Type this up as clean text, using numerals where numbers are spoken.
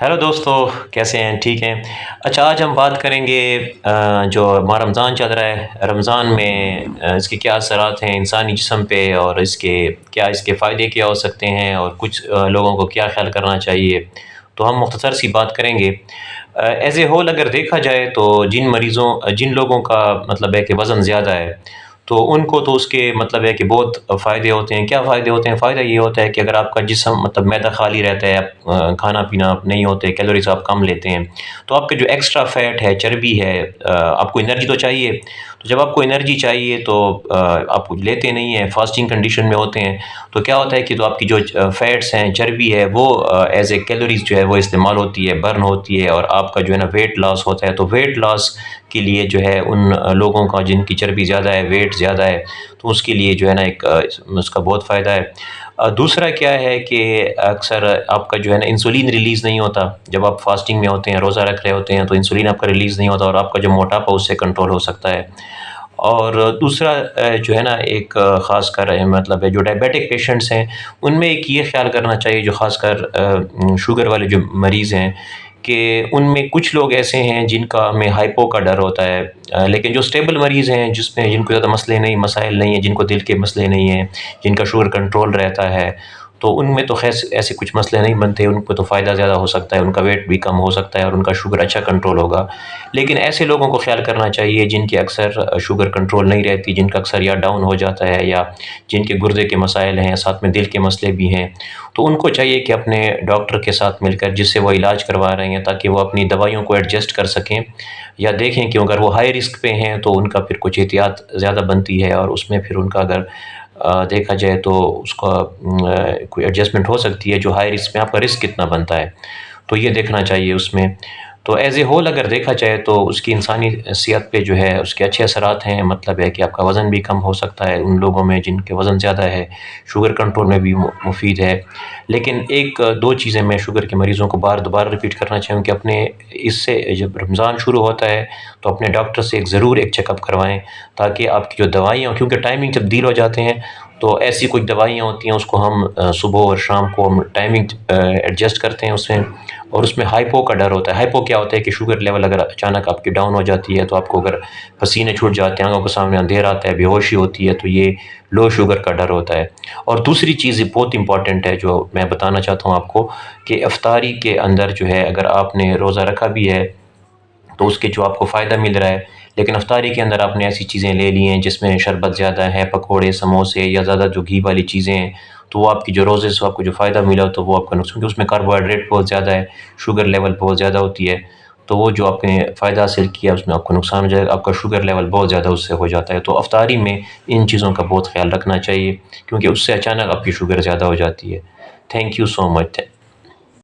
Hello دوستو، کیسے ہیں؟ ٹھیک ہیں؟ اچھا، آج ہم بات کریں گے جو ہمارا رمضان چل رہا ہے، رمضان میں اس کے کیا اثرات ہیں انسانی جسم پہ، اور اس کے فائدے کیا ہو سکتے ہیں، اور کچھ لوگوں کو کیا خیال کرنا چاہیے۔ تو ہم مختصر سی بات کریں گے۔ ایز اے ہول اگر دیکھا جائے تو جن لوگوں کا مطلب ہے کہ وزن زیادہ ہے، تو ان کو تو اس کے مطلب ہے کہ بہت فائدے ہوتے ہیں۔ کیا فائدے ہوتے ہیں؟ فائدہ یہ ہوتا ہے کہ اگر آپ کا جسم مطلب معدہ خالی رہتا ہے، آپ کھانا پینا آپ نہیں ہوتے، کیلوریز آپ کم لیتے ہیں، تو آپ کا جو ایکسٹرا فیٹ ہے، چربی ہے، آپ کو انرجی تو چاہیے۔ تو جب آپ کو انرجی چاہیے تو آپ لیتے نہیں ہیں، فاسٹنگ کنڈیشن میں ہوتے ہیں، تو کیا ہوتا ہے کہ تو آپ کی جو فیٹس ہیں، چربی ہے، وہ ایز اے کیلوریز جو ہے وہ استعمال ہوتی ہے، برن ہوتی ہے، اور آپ کا جو ہے نا ویٹ لاس ہوتا ہے۔ تو ویٹ لاس کے لیے جو ہے ان لوگوں کا جن کی چربی زیادہ ہے، ویٹ زیادہ ہے، تو اس کے لیے جو ہے نا اس کا بہت فائدہ ہے۔ دوسرا کیا ہے کہ اکثر آپ کا جو ہے نا انسولین ریلیز نہیں ہوتا جب آپ فاسٹنگ میں ہوتے ہیں، روزہ رکھ رہے ہوتے ہیں، تو انسولین آپ کا ریلیز نہیں ہوتا، اور آپ کا جو موٹاپا اس سے کنٹرول ہو سکتا ہے۔ اور دوسرا جو ہے نا ایک خاص کر مطلب ہے جو ڈائبیٹک پیشنٹس ہیں، ان میں ایک یہ خیال کرنا چاہیے، جو خاص کر شوگر والے جو مریض ہیں، کہ ان میں کچھ لوگ ایسے ہیں جن کا ہمیں ہائپو کا ڈر ہوتا ہے، لیکن جو سٹیبل مریض ہیں، جن کو زیادہ مسائل نہیں ہیں، جن کو دل کے مسئلے نہیں ہیں، جن کا شوگر کنٹرول رہتا ہے، تو ان میں تو خیر ایسے کچھ مسئلے نہیں بنتے، ان کو تو فائدہ زیادہ ہو سکتا ہے، ان کا ویٹ بھی کم ہو سکتا ہے، اور ان کا شوگر اچھا کنٹرول ہوگا۔ لیکن ایسے لوگوں کو خیال کرنا چاہیے جن کی اکثر شوگر کنٹرول نہیں رہتی، جن کا اکثر یا ڈاؤن ہو جاتا ہے، یا جن کے گردے کے مسائل ہیں، ساتھ میں دل کے مسئلے بھی ہیں، تو ان کو چاہیے کہ اپنے ڈاکٹر کے ساتھ مل کر، جس سے وہ علاج کروا رہے ہیں، تاکہ وہ اپنی دوائیوں کو ایڈجسٹ کر سکیں، یا دیکھیں کہ اگر وہ ہائی رسک پہ ہیں تو ان کا پھر کچھ احتیاط زیادہ بنتی ہے، اور اس میں پھر ان کا اگر دیکھا جائے تو اس کا کوئی ایڈجسٹمنٹ ہو سکتی ہے۔ جو ہائی رسک میں آپ کا رسک کتنا بنتا ہے، تو یہ دیکھنا چاہیے اس میں۔ تو ایز اے ہول اگر دیکھا جائے تو اس کی انسانی صحت پہ جو ہے اس کے اچھے اثرات ہیں، مطلب ہے کہ آپ کا وزن بھی کم ہو سکتا ہے ان لوگوں میں جن کے وزن زیادہ ہے، شوگر کنٹرول میں بھی مفید ہے۔ لیکن ایک دو چیزیں میں شوگر کے مریضوں کو دوبارہ ریپیٹ کرنا چاہوں کہ اس سے جب رمضان شروع ہوتا ہے تو اپنے ڈاکٹر سے ضرور ایک چیک اپ کروائیں، تاکہ آپ کی جو دوائیاں، کیونکہ ٹائمنگ تبدیل ہو جاتے ہیں، تو ایسی کچھ دوائیاں ہوتی ہیں، اس کو ہم صبح اور شام کو ہم ٹائمنگ ایڈجسٹ کرتے ہیں اس میں، اور اس میں ہائپو کا ڈر ہوتا ہے۔ ہائپو کیا ہوتا ہے کہ شوگر لیول اگر اچانک آپ کی ڈاؤن ہو جاتی ہے، تو آپ کو اگر پسینے چھوٹ جاتے ہیں، آنکھوں کے سامنے اندھیرا آتا ہے، بے ہوشی ہوتی ہے، تو یہ لو شوگر کا ڈر ہوتا ہے۔ اور دوسری چیز بہت امپورٹنٹ ہے جو میں بتانا چاہتا ہوں آپ کو، کہ افطاری کے اندر جو ہے اگر آپ نے روزہ رکھا بھی ہے تو اس کے جو آپ کو فائدہ مل رہا ہے، لیکن افطاری کے اندر آپ نے ایسی چیزیں لے لی ہیں جس میں شربت زیادہ ہے، پکوڑے، سموسے، یا زیادہ جو گھی والی چیزیں ہیں، تو وہ آپ کی جو روزے سے آپ کو جو فائدہ ملا تو وہ آپ کا نقصان، کیونکہ اس میں کاربوہائیڈریٹ بہت زیادہ ہے، شوگر لیول بہت زیادہ ہوتی ہے، تو وہ جو آپ نے فائدہ حاصل کیا اس میں آپ کو نقصان ہو جائے گا، آپ کا شوگر لیول بہت زیادہ اس سے ہو جاتا ہے۔ تو افطاری میں ان چیزوں کا بہت خیال رکھنا چاہیے، کیونکہ اس سے اچانک آپ کی شوگر زیادہ ہو جاتی ہے۔ Thank you so much.